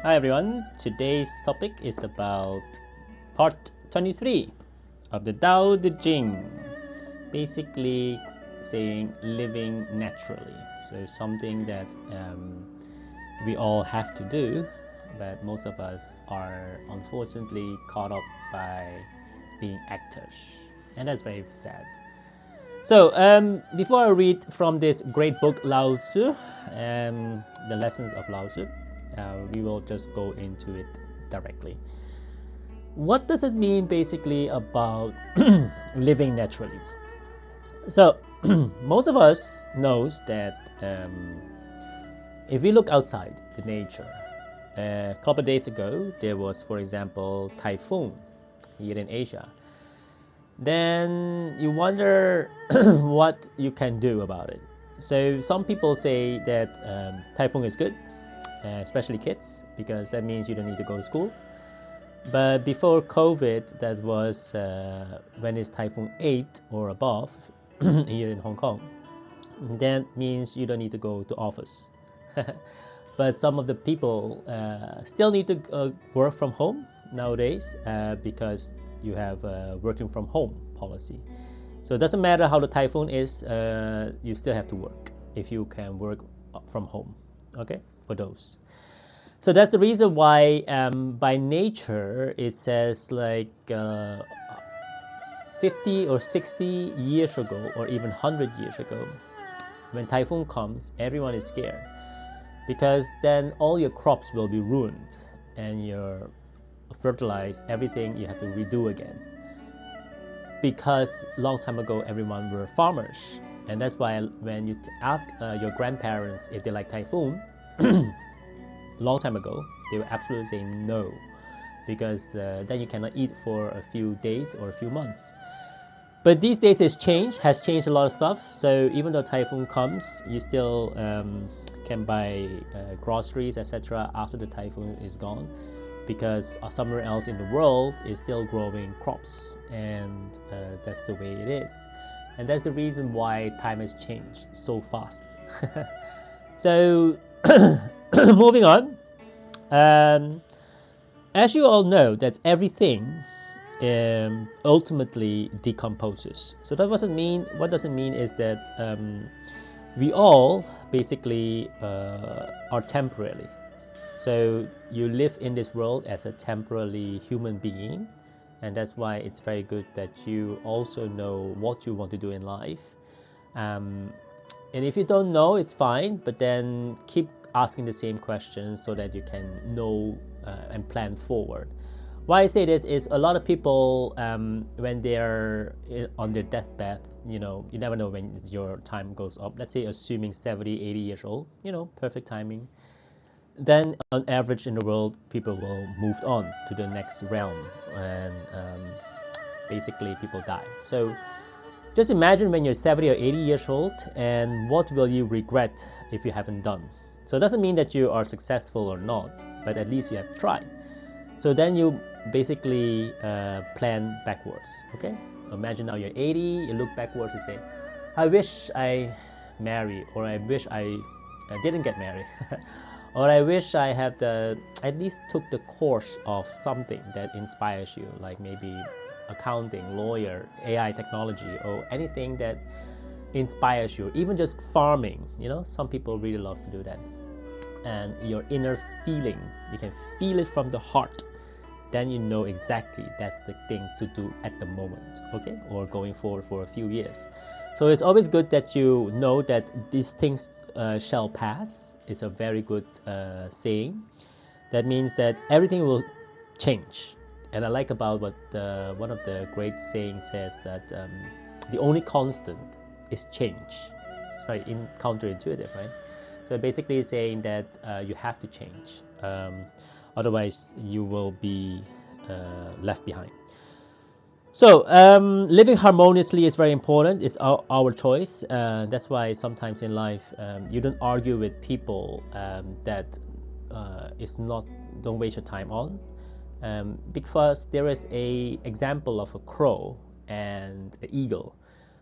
Hi everyone, today's topic is about part 23 of the Tao Te Ching, basically saying living naturally. So something that we all have to do, but most of us are unfortunately caught up by being actors, and that's very sad. So before I read from this great book Lao Tzu, the lessons of Lao Tzu, we will just go into it directly. What does it mean basically about living naturally? So most of us knows that if we look outside the nature, a couple of days ago there was, for example, typhoon here in Asia. Then you wonder what you can do about it. So some people say that typhoon is good, especially kids, because that means you don't need to go to school. But before COVID, that was when it's typhoon 8 or above here in Hong Kong, that means you don't need to go to office. But some of the people still need to work from home nowadays because you have a working from home policy. So it doesn't matter how the typhoon is, you still have to work if you can work from home, okay, for those. So that's the reason why by nature it says like 50 or 60 years ago or even 100 years ago, when typhoon comes, everyone is scared because then all your crops will be ruined and your fertilize everything you have to redo again, because long time ago everyone were farmers, and that's why when you ask your grandparents if they like typhoon long time ago, they will absolutely say no, because then you cannot eat for a few days or a few months. But these days has changed a lot of stuff. So even though typhoon comes, you still can buy groceries, etc. after the typhoon is gone, because somewhere else in the world is still growing crops, and that's the way it is. And that's the reason why time has changed so fast. So moving on, as you all know, that everything ultimately decomposes. So that doesn't mean, what doesn't mean is that we all basically are temporarily. So you live in this world as a temporary human being, and that's why it's very good that you also know what you want to do in life. And if you don't know, it's fine, but then keep asking the same questions so that you can know and plan forward. Why I say this is a lot of people, when they're on their deathbed, you never know when your time goes up. Let's say assuming 70, 80 years old, perfect timing. Then on average in the world, people will move on to the next realm, and basically people die. So just imagine when you're 70 or 80 years old, and what will you regret if you haven't done. So it doesn't mean that you are successful or not, but at least you have tried. So then you basically plan backwards, okay? Imagine now you're 80, you look backwards and say, I wish I married, or I wish I didn't get married. Or I wish I have at least took the course of something that inspires you, like maybe accounting, lawyer, AI technology, or anything that inspires you, even just farming. Some people really love to do that. And your inner feeling, you can feel it from the heart, then you know exactly that's the thing to do at the moment, okay, or going forward for a few years. So it's always good that you know that these things shall pass. It's a very good saying. That means that everything will change. And I like about what one of the great sayings says, that the only constant is change. It's very counterintuitive, right? So basically saying that you have to change. Otherwise, you will be left behind. So living harmoniously is very important. It's our choice. That's why sometimes in life you don't argue with people that is not, don't waste your time on, because there is a example of a crow and an eagle.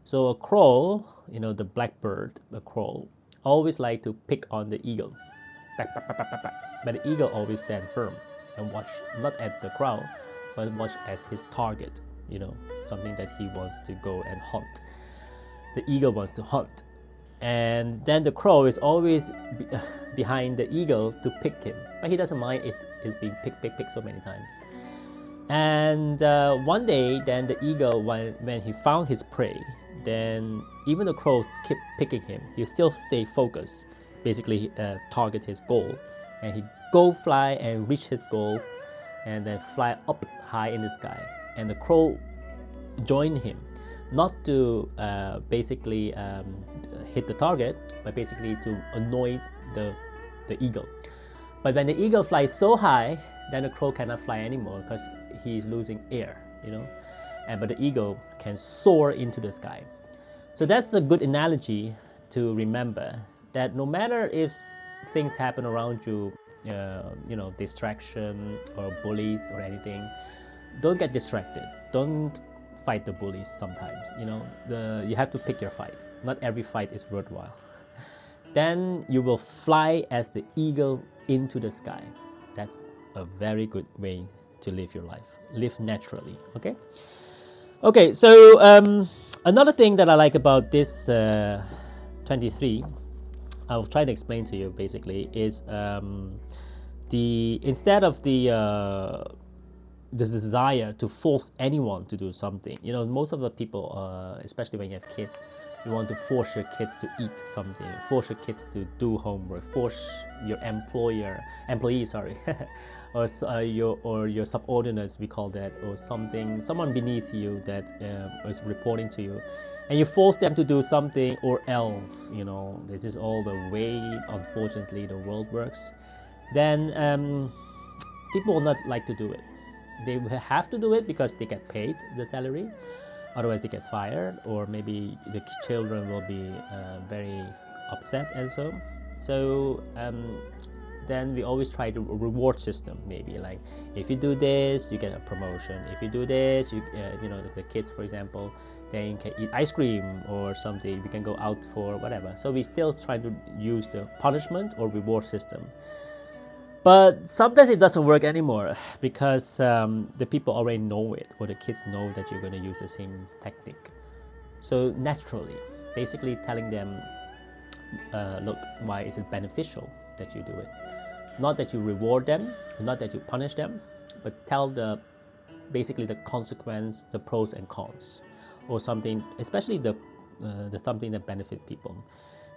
So a crow, the blackbird, a crow, always like to pick on the eagle. But the eagle always stand firm and watch not at the crow, but watch as his target, something that he wants to go and hunt. The eagle wants to hunt, and then the crow is always behind the eagle to pick him, but he doesn't mind if it's being picked so many times. And one day, then the eagle, when he found his prey, then even the crows keep picking him, he still stay focused, basically target his goal, and he go fly and reach his goal, and then fly up high in the sky, and the crow join him, not to basically hit the target, but basically to annoy the eagle. But when the eagle flies so high, then the crow cannot fly anymore because he's losing air, but the eagle can soar into the sky. So that's a good analogy to remember, that no matter if things happen around you, distraction or bullies or anything, don't get distracted. Don't fight the bullies sometimes. You have to pick your fight. Not every fight is worthwhile. Then you will fly as the eagle into the sky. That's a very good way to live your life. Live naturally, okay? Okay, so another thing that I like about this 23, I'll try to explain to you basically, is instead of the desire to force anyone to do something. Most of the people, especially when you have kids, you want to force your kids to eat something, force your kids to do homework, force your employees, or your subordinates, we call that, or someone beneath you that is reporting to you, and you force them to do something or else. This is all the way, unfortunately, the world works. Then people will not like to do it. They have to do it because they get paid the salary, otherwise they get fired, or maybe the children will be very upset and so then we always try to reward system, maybe like if you do this you get a promotion, if you do this the kids, for example, then you can eat ice cream or something, we can go out for whatever. So we still try to use the punishment or reward system. But sometimes it doesn't work anymore because the people already know it, or the kids know that you're going to use the same technique. So naturally, basically telling them, look, why is it beneficial that you do it? Not that you reward them, not that you punish them, but tell basically the consequence, the pros and cons, or something, especially the something that benefit people.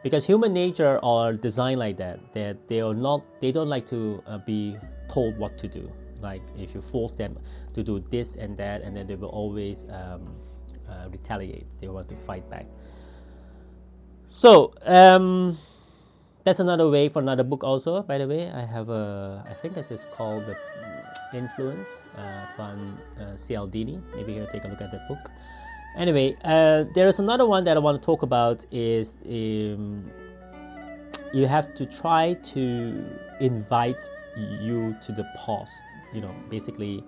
Because human nature are designed like that they don't like to be told what to do. Like if you force them to do this and that, and then they will always retaliate. They want to fight back. So that's another way for another book also. By the way, I think this is called The Influence from Cialdini. Maybe you'll take a look at that book. Anyway, there is another one that I want to talk about is you have to try to invite you to the past. Basically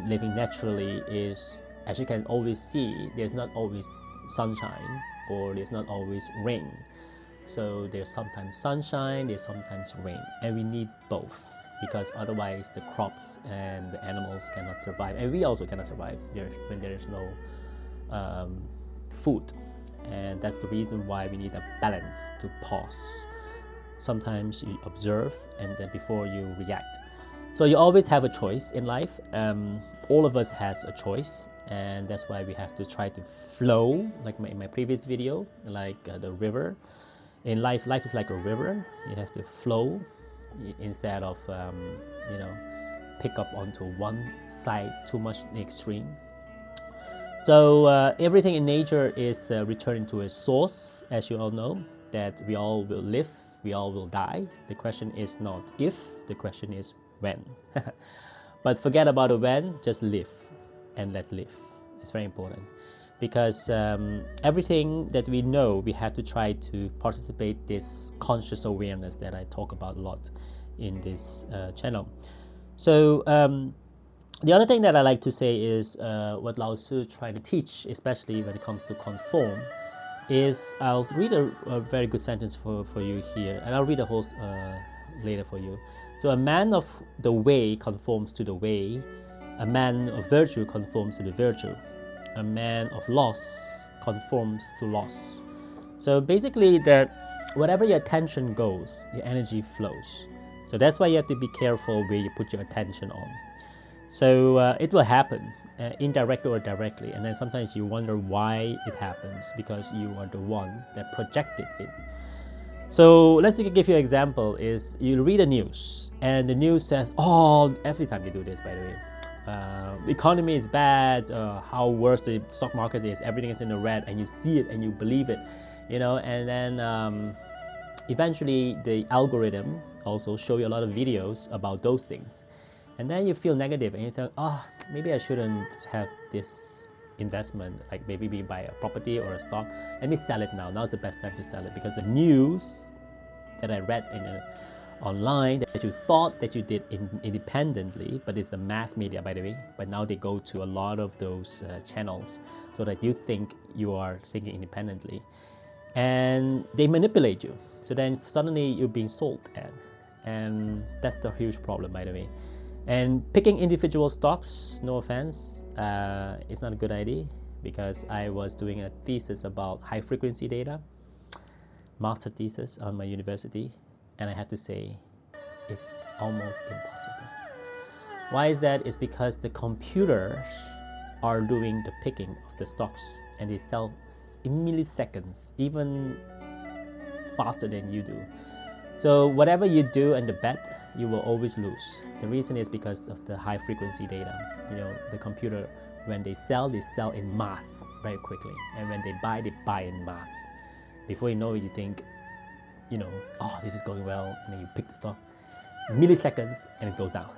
living naturally is, as you can always see, there's not always sunshine or there's not always rain. So there's sometimes sunshine, there's sometimes rain, and we need both, because otherwise the crops and the animals cannot survive, and we also cannot survive when there is no food. And that's the reason why we need a balance to pause. Sometimes you observe and then before you react. So you always have a choice in life. All of us has a choice, and that's why we have to try to flow, like in my previous video, like the river. In life is like a river. You have to flow instead of pick up onto one side too much in the extreme. So everything in nature is returning to a source, as you all know, that we all will live, we all will die. The question is not if, the question is when. But forget about the when, just live and let live. It's very important, because everything that we know, we have to try to participate this conscious awareness that I talk about a lot in this channel. So the other thing that I like to say is what Lao Tzu trying to teach, especially when it comes to conform, is I'll read a very good sentence for you here, and I'll read the whole later for you. So a man of the way conforms to the way, a man of virtue conforms to the virtue, a man of loss conforms to loss. So basically that whatever your attention goes, your energy flows. So that's why you have to be careful where you put your attention on. So it will happen, indirectly or directly, and then sometimes you wonder why it happens, because you are the one that projected it. So let's give you an example. Is you read the news and the news says, oh, every time you do this, by the way, the economy is bad, how worse the stock market is, everything is in the red, and you see it and you believe it, and then eventually the algorithm also show you a lot of videos about those things, and then you feel negative and you think, oh, maybe I shouldn't have this investment, like maybe buy a property or a stock. Let me sell it now. Now's the best time to sell it, because the news that I read online that you thought that you did independently, but it's the mass media, by the way, but now they go to a lot of those channels so that you think you are thinking independently, and they manipulate you. So then suddenly you're being sold at, and that's the huge problem, by the way. And picking individual stocks, no offense, it's not a good idea, because I was doing a thesis about high frequency data, master thesis on my university, and I have to say it's almost impossible. Why is that? It's because the computers are doing the picking of the stocks, and they sell in milliseconds, even faster than you do. So whatever you do and the bet, you will always lose. The reason is because of the high frequency data. The computer, when they sell in mass very quickly, and when they buy in mass. Before you know it, you think, oh, this is going well, and then you pick the stock, milliseconds, and it goes down.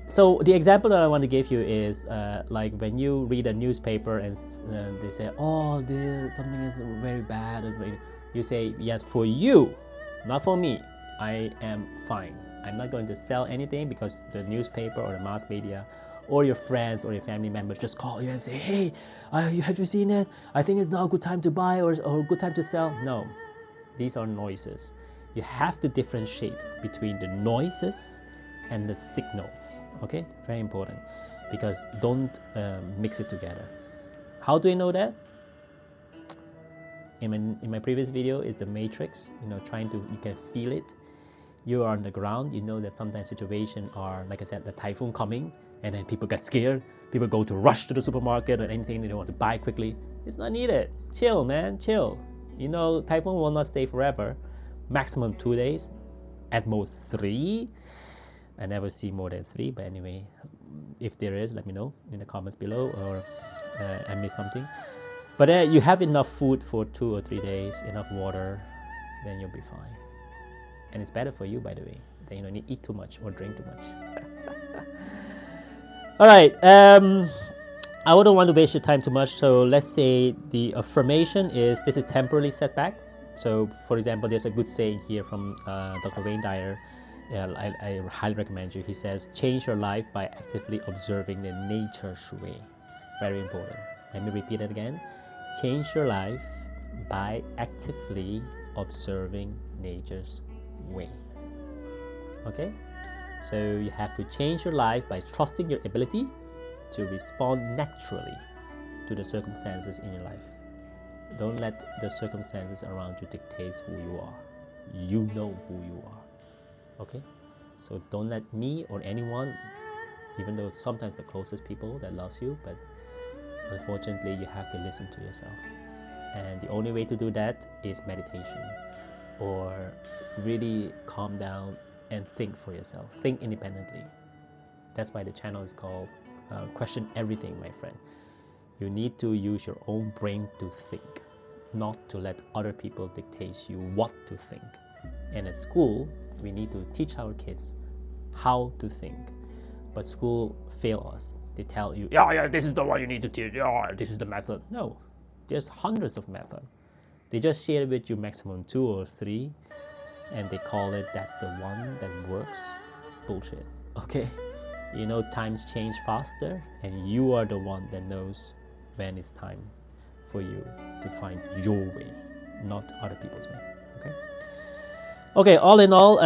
So the example that I want to give you is like when you read a newspaper and they say, oh, something is very bad, you say, yes, for you, not for me. I am fine. I'm not going to sell anything, because the newspaper or the mass media or your friends or your family members just call you and say, hey, have you seen it? I think it's now a good time to buy or a good time to sell. No, these are noises. You have to differentiate between the noises and the signals. Okay, very important, because don't mix it together. How do you know that? In my previous video is the matrix. You can feel it. You are on the ground. You know that sometimes situations are, like I said, the typhoon coming, and then people get scared. People go to rush to the supermarket or anything they want to buy quickly. It's not needed. Chill, man, chill. Typhoon will not stay forever. Maximum 2 days, at most 3. I never see more than 3, but anyway, if there is, let me know in the comments below, or I missed something. But you have enough food for 2 or 3 days, enough water, then you'll be fine. And it's better for you, by the way. Then you don't need to eat too much or drink too much. All right. I wouldn't want to waste your time too much. So let's say the affirmation is, this is temporarily setback. So for example, there's a good saying here from Dr. Wayne Dyer. I highly recommend you. He says, change your life by actively observing the nature's way. Very important. Let me repeat it again. Change your life by actively observing nature's way. Okay? So you have to change your life by trusting your ability to respond naturally to the circumstances in your life. Don't let the circumstances around you dictate who you are. You know who you are. Okay? So don't let me or anyone, even though sometimes the closest people that loves you, but unfortunately you have to listen to yourself. And the only way to do that is meditation, or really calm down and think for yourself. Think independently. That's why the channel is called Question Everything, my friend. You need to use your own brain to think, not to let other people dictate you what to think. And at school, we need to teach our kids how to think. But school fail us. They tell you, yeah, this is the one you need to teach. Yeah, this is the method. No, there's hundreds of methods. They just share with you maximum 2 or 3, and they call it that's the one that works. Bullshit. Okay? Times change faster, and you are the one that knows when it's time for you to find your way, not other people's way. Okay? Okay, all in all,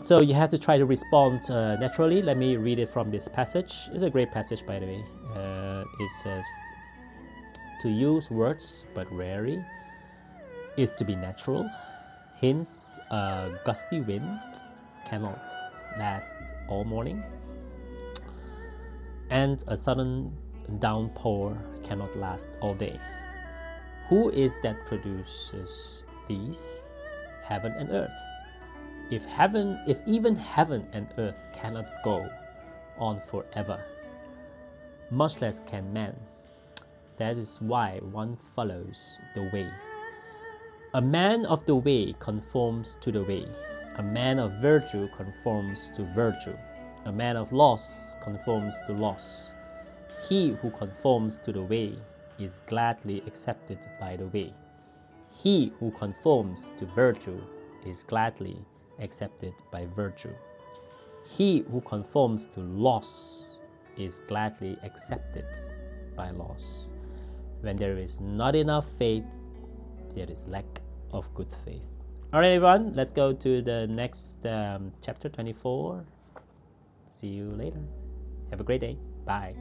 so you have to try to respond naturally. Let me read it from this passage. It's a great passage, by the way. It says, to use words but rarely is to be natural. Hence, a gusty wind cannot last all morning, and a sudden downpour cannot last all day. Who is that produces these? Heaven and earth. If even heaven and earth cannot go on forever, much less can man. That is why one follows the way. A man of the way conforms to the way. A man of virtue conforms to virtue. A man of loss conforms to loss. He who conforms to the way is gladly accepted by the way. He who conforms to virtue is gladly accepted by virtue. He who conforms to loss is gladly accepted by loss. When there is not enough faith, there is lack of good faith. All right, everyone, let's go to the next chapter 24. See you later. Have a great day. Bye.